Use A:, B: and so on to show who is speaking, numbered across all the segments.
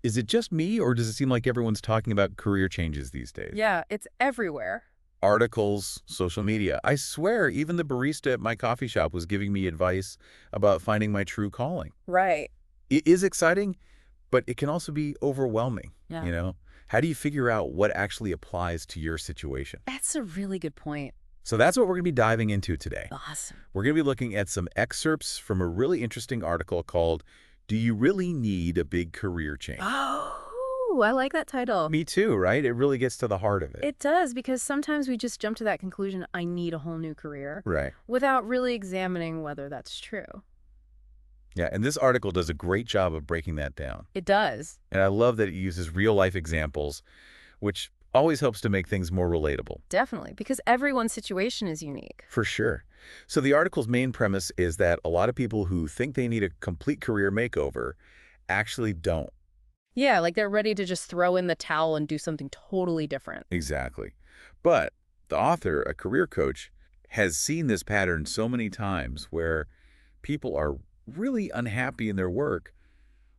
A: Is it just me, or does it seem like everyone's talking about career changes these days?
B: Yeah, it's everywhere.
A: Articles, social media. I swear, even the barista at my coffee shop was giving me advice about finding my true calling.
B: Right.
A: It is exciting, but it can also be overwhelming,
B: Yeah.
A: you know? How do you figure out what actually applies to your situation?
B: That's a really good point.
A: So that's what we're going to be diving into today.
B: Awesome.
A: We're going to be looking at some excerpts from a really interesting article called, "Do You Really Need a Big Career Change?"
B: Oh, I like that title.
A: Me too, right? It really gets to the heart of it.
B: It does, because sometimes we just jump to that conclusion, I need a whole new career,
A: Right.
B: without really examining whether that's true.
A: Yeah, and this article does a great job of breaking that down.
B: It does.
A: And I love that it uses real-life examples, which always helps to make things more relatable.
B: Definitely, because everyone's situation is unique.
A: For sure. So the article's main premise is that a lot of people who think they need a complete career makeover actually don't.
B: Yeah, like they're ready to just throw in the towel and do something totally different.
A: Exactly. But the author, a career coach, has seen this pattern so many times where people are really unhappy in their work,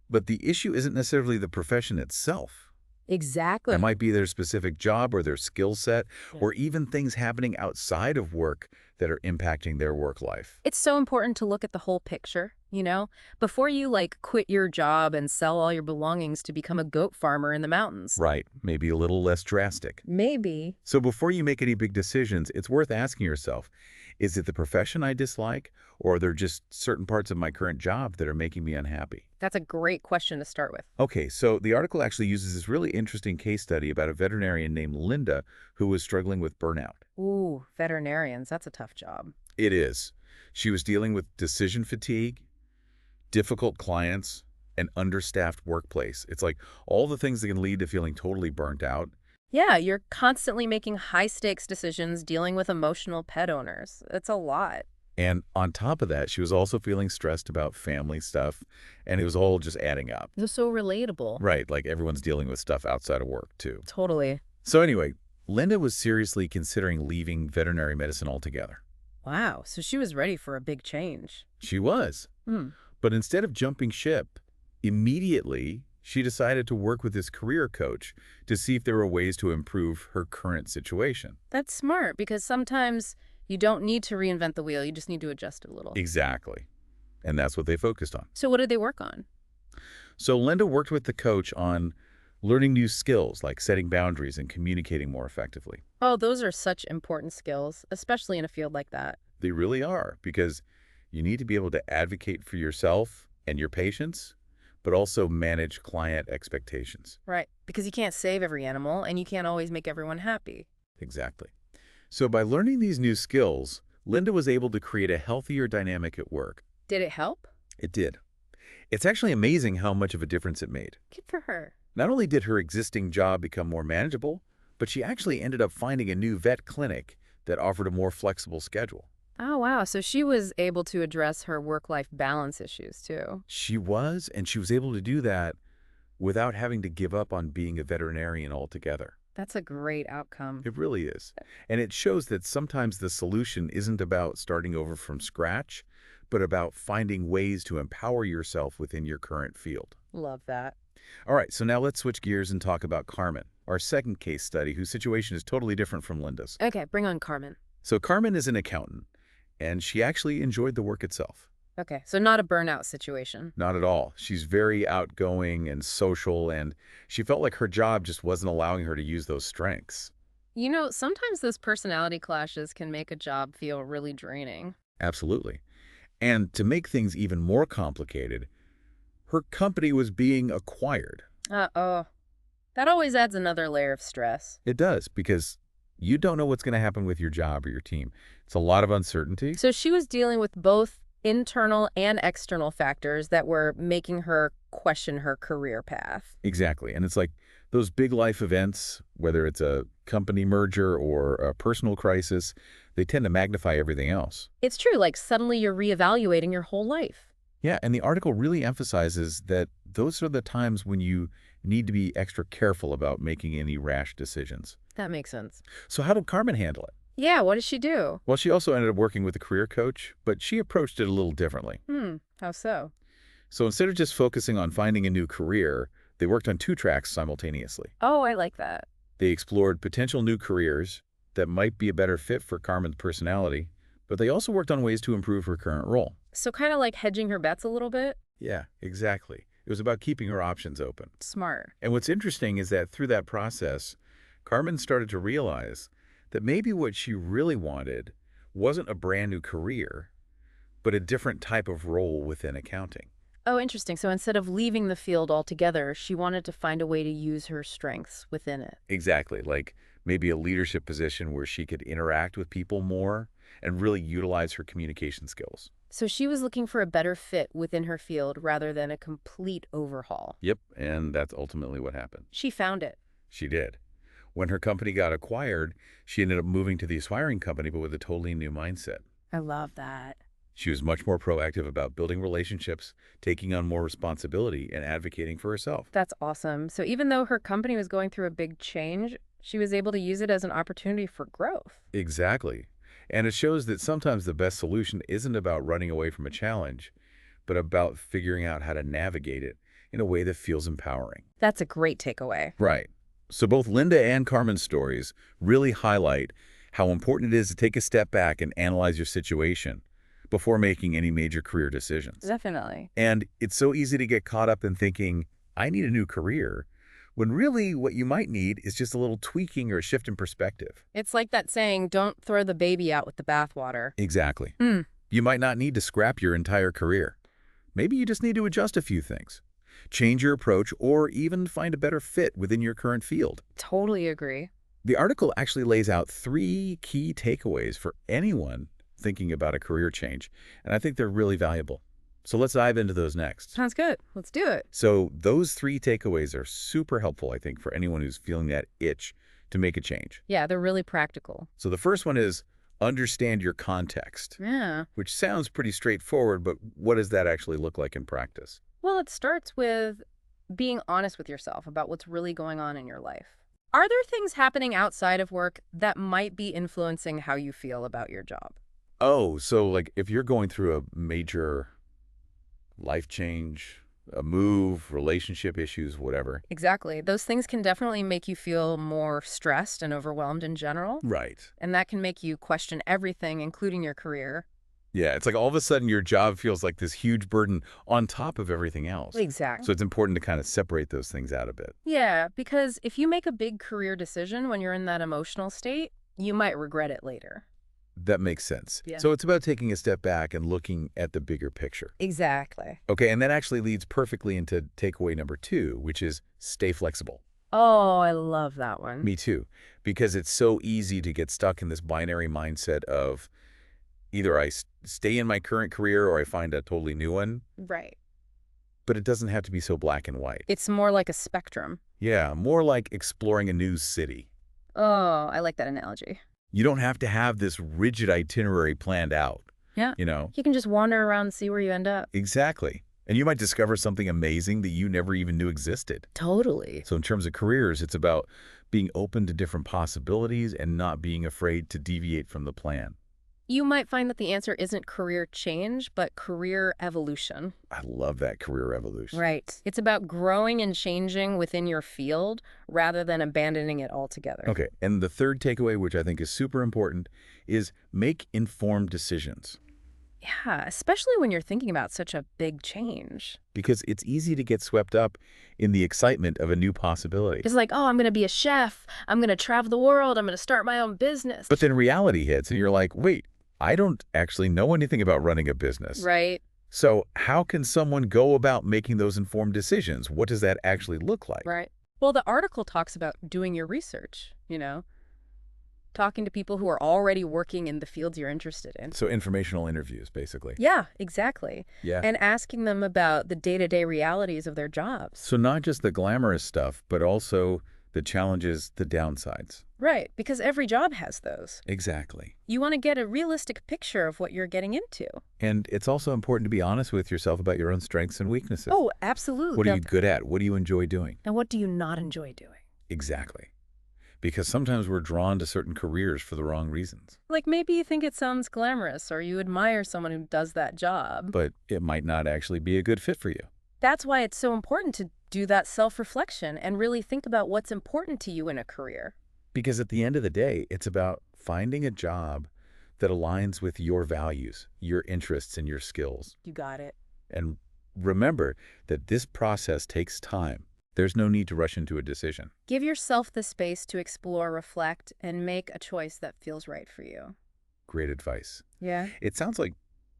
A: but the issue isn't necessarily the profession itself.
B: Exactly.
A: It might be their specific job or their skill set,
B: Yeah.
A: or even things happening outside of work that are impacting their work life.
B: It's so important to look at the whole picture, before you quit your job and sell all your belongings to become a goat farmer in the mountains.
A: Right, maybe a little less drastic.
B: Maybe.
A: So before you make any big decisions, it's worth asking yourself, is it the profession I dislike, or are there just certain parts of my current job that are making me unhappy?
B: That's a great question to start with.
A: Okay, so the article actually uses this really interesting case study about a veterinarian named Linda who was struggling with burnout.
B: Ooh, veterinarians, that's a tough job.
A: It is. She was dealing with decision fatigue, difficult clients, an understaffed workplace. It's like all the things that can lead to feeling totally burnt out.
B: Yeah, you're constantly making high-stakes decisions, dealing with emotional pet owners. It's a lot.
A: And on top of that, she was also feeling stressed about family stuff, and it was all just adding up.
B: It's so relatable.
A: Right, like everyone's dealing with stuff outside of work, too.
B: Totally.
A: So anyway, Linda was seriously considering leaving veterinary medicine altogether.
B: Wow, so she was ready for a big change.
A: She was.
B: Hmm.
A: But instead of jumping ship, immediately she decided to work with this career coach to see if there were ways to improve her current situation.
B: That's smart, because sometimes you don't need to reinvent the wheel, you just need to adjust it a little.
A: Exactly. And that's what they focused on.
B: So what did they work on?
A: So Linda worked with the coach on learning new skills like setting boundaries and communicating more effectively.
B: Oh, those are such important skills, especially in a field like that.
A: They really are, because you need to be able to advocate for yourself and your patients, but also manage client expectations.
B: Right, because you can't save every animal, and you can't always make everyone happy.
A: Exactly. So by learning these new skills, Linda was able to create a healthier dynamic at work.
B: Did it help?
A: It did. It's actually amazing how much of a difference it made.
B: Good for her.
A: Not only did her existing job become more manageable, but she actually ended up finding a new vet clinic that offered a more flexible schedule.
B: Oh, wow. So she was able to address her work-life balance issues, too.
A: She was, and she was able to do that without having to give up on being a veterinarian altogether.
B: That's a great outcome.
A: It really is. And it shows that sometimes the solution isn't about starting over from scratch, but about finding ways to empower yourself within your current field.
B: Love that.
A: All right, so now let's switch gears and talk about Carmen, our second case study, whose situation is totally different from Linda's.
B: Okay, bring on Carmen.
A: So Carmen is an accountant, and she actually enjoyed the work itself.
B: Okay, so not a burnout situation.
A: Not at all. She's very outgoing and social, and she felt like her job just wasn't allowing her to use those strengths.
B: Sometimes those personality clashes can make a job feel really draining.
A: Absolutely. And to make things even more complicated, her company was being acquired.
B: Uh-oh. That always adds another layer of stress.
A: It does, because you don't know what's going to happen with your job or your team. It's a lot of uncertainty.
B: So she was dealing with both internal and external factors that were making her question her career path.
A: Exactly. And it's like those big life events, whether it's a company merger or a personal crisis, they tend to magnify everything else.
B: It's true, like suddenly you're reevaluating your whole life.
A: Yeah, and the article really emphasizes that those are the times when you need to be extra careful about making any rash decisions.
B: That makes sense.
A: So how did Carmen handle it?
B: Yeah, what did she do?
A: Well, she also ended up working with a career coach, but she approached it a little differently.
B: How so?
A: So instead of just focusing on finding a new career, They worked on two tracks simultaneously.
B: Oh, I like that.
A: They explored potential new careers that might be a better fit for Carmen's personality, but they also worked on ways to improve her current role.
B: So kind of like hedging her bets a little bit?
A: Yeah, exactly. It was about keeping her options open.
B: Smart.
A: And what's interesting is that through that process, Carmen started to realize that maybe what she really wanted wasn't a brand new career, but a different type of role within accounting.
B: Oh, interesting. So instead of leaving the field altogether, she wanted to find a way to use her strengths within it.
A: Exactly, like maybe a leadership position where she could interact with people more and really utilize her communication skills.
B: So she was looking for a better fit within her field rather than a complete overhaul.
A: Yep, and that's ultimately what happened.
B: She found it.
A: She did. When her company got acquired, she ended up moving to the aspiring company, but with a totally new mindset.
B: I love that.
A: She was much more proactive about building relationships, taking on more responsibility, and advocating for herself.
B: That's awesome. So even though her company was going through a big change, she was able to use it as an opportunity for growth.
A: Exactly. And it shows that sometimes the best solution isn't about running away from a challenge, but about figuring out how to navigate it in a way that feels empowering.
B: That's a great takeaway.
A: Right. So both Linda and Carmen's stories really highlight how important it is to take a step back and analyze your situation before making any major career decisions.
B: Definitely.
A: And it's so easy to get caught up in thinking, I need a new career, when really what you might need is just a little tweaking or a shift in perspective.
B: It's like that saying, don't throw the baby out with the bathwater.
A: Exactly.
B: Hmm.
A: You might not need to scrap your entire career. Maybe you just need to adjust a few things, change your approach, or even find a better fit within your current field.
B: Totally agree.
A: The article actually lays out 3 key takeaways for anyone thinking about a career change, and I think they're really valuable. So let's dive into those next.
B: Sounds good. Let's do it.
A: So those 3 takeaways are super helpful, I think, for anyone who's feeling that itch to make a change.
B: Yeah, they're really practical.
A: So the first one is understand your context,
B: Yeah.
A: which sounds pretty straightforward, but what does that actually look like in practice?
B: Well, it starts with being honest with yourself about what's really going on in your life. Are there things happening outside of work that might be influencing how you feel about your job?
A: Oh, so like if you're going through a major life change, a move, relationship issues, whatever.
B: Exactly. Those things can definitely make you feel more stressed and overwhelmed in general.
A: Right.
B: And that can make you question everything, including your career.
A: Yeah, it's like all of a sudden your job feels like this huge burden on top of everything else.
B: Exactly.
A: So it's important to kind of separate those things out a bit.
B: Yeah, because if you make a big career decision when you're in that emotional state, you might regret it later.
A: That makes sense.
B: Yeah.
A: So it's about taking a step back and looking at the bigger picture.
B: Exactly.
A: Okay, and that actually leads perfectly into takeaway number 2, which is stay flexible.
B: Oh, I love that one.
A: Me too, because it's so easy to get stuck in this binary mindset of either I stay in my current career or I find a totally new one,
B: Right.
A: but it doesn't have to be so black and white.
B: It's more like a spectrum.
A: Yeah, more like exploring a new city.
B: Oh, I like that analogy.
A: You don't have to have this rigid itinerary planned out.
B: Yeah.
A: You know?
B: You can just wander around and see where you end up.
A: Exactly. And you might discover something amazing that you never even knew existed.
B: Totally.
A: So in terms of careers, it's about being open to different possibilities and not being afraid to deviate from the plan.
B: You might find that the answer isn't career change, but career evolution.
A: I love that career evolution.
B: Right. It's about growing and changing within your field rather than abandoning it altogether.
A: Okay, and the third takeaway, which I think is super important, is make informed decisions.
B: Yeah, especially when you're thinking about such a big change.
A: Because it's easy to get swept up in the excitement of a new possibility.
B: It's like, oh, I'm going to be a chef. I'm going to travel the world. I'm going to start my own business.
A: But then reality hits and you're like, wait, I don't actually know anything about running a business.
B: Right.
A: So how can someone go about making those informed decisions? What does that actually look like?
B: Right. Well, the article talks about doing your research, talking to people who are already working in the fields you're interested in.
A: So informational interviews, basically.
B: Yeah, exactly.
A: Yeah.
B: And asking them about the day-to-day realities of their jobs.
A: So not just the glamorous stuff, but also the challenges, the downsides.
B: Right, because every job has those.
A: Exactly.
B: You want to get a realistic picture of what you're getting into.
A: And it's also important to be honest with yourself about your own strengths and weaknesses.
B: Oh, absolutely.
A: What are you good at? What do you enjoy doing?
B: And what do you not enjoy doing?
A: Exactly. Because sometimes we're drawn to certain careers for the wrong reasons.
B: Like maybe you think it sounds glamorous or you admire someone who does that job.
A: But it might not actually be a good fit for you.
B: That's why it's so important to do that self-reflection and really think about what's important to you in a career.
A: Because at the end of the day, it's about finding a job that aligns with your values, your interests, and your skills.
B: You got it.
A: And remember that this process takes time. There's no need to rush into a decision.
B: Give yourself the space to explore, reflect, and make a choice that feels right for you.
A: Great advice.
B: Yeah?
A: It sounds like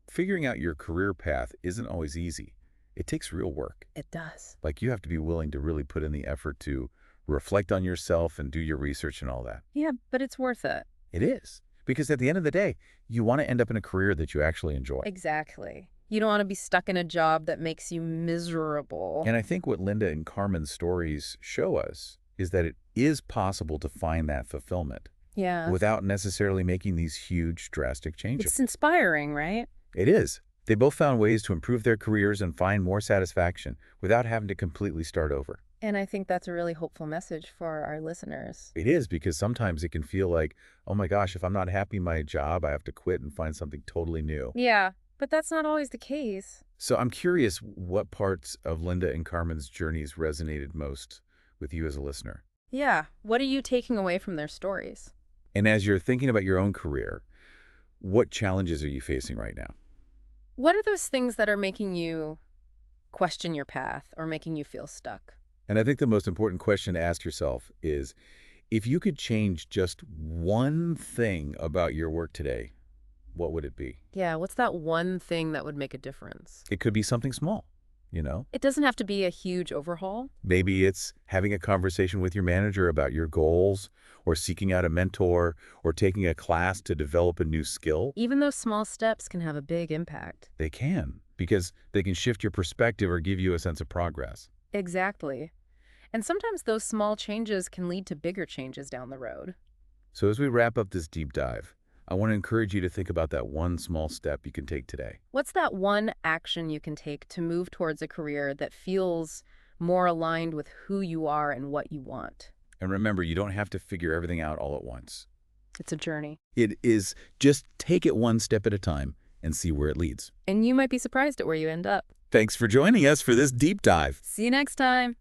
A: figuring out your career path isn't always easy. It takes real work.
B: It does.
A: Like you have to be willing to really put in the effort to reflect on yourself and do your research and all that.
B: Yeah, but it's worth it.
A: It is. Because at the end of the day, you want to end up in a career that you actually enjoy.
B: Exactly. You don't want to be stuck in a job that makes you miserable.
A: And I think what Linda and Carmen's stories show us is that it is possible to find that fulfillment
B: Yeah.
A: without necessarily making these huge, drastic changes.
B: It's inspiring, right?
A: It is. They both found ways to improve their careers and find more satisfaction without having to completely start over.
B: And I think that's a really hopeful message for our listeners.
A: It is, because sometimes it can feel like, oh my gosh, if I'm not happy in my job, I have to quit and find something totally new.
B: Yeah, but that's not always the case.
A: So I'm curious what parts of Linda and Carmen's journeys resonated most with you as a listener.
B: Yeah. What are you taking away from their stories?
A: And as you're thinking about your own career, what challenges are you facing right now?
B: What are those things that are making you question your path or making you feel stuck?
A: And I think the most important question to ask yourself is, if you could change just one thing about your work today, what would it be?
B: Yeah, what's that one thing that would make a difference?
A: It could be something small, you know?
B: It doesn't have to be a huge overhaul.
A: Maybe it's having a conversation with your manager about your goals, or seeking out a mentor, or taking a class to develop a new skill.
B: Even those small steps can have a big impact.
A: They can, because they can shift your perspective or give you a sense of progress.
B: Exactly. And sometimes those small changes can lead to bigger changes down the road.
A: So as we wrap up this deep dive, I want to encourage you to think about that one small step you can take today.
B: What's that one action you can take to move towards a career that feels more aligned with who you are and what you want?
A: And remember, you don't have to figure everything out all at once.
B: It's a journey.
A: It is just take it one step at a time and see where it leads.
B: And you might be surprised at where you end up.
A: Thanks for joining us for this deep dive.
B: See you next time.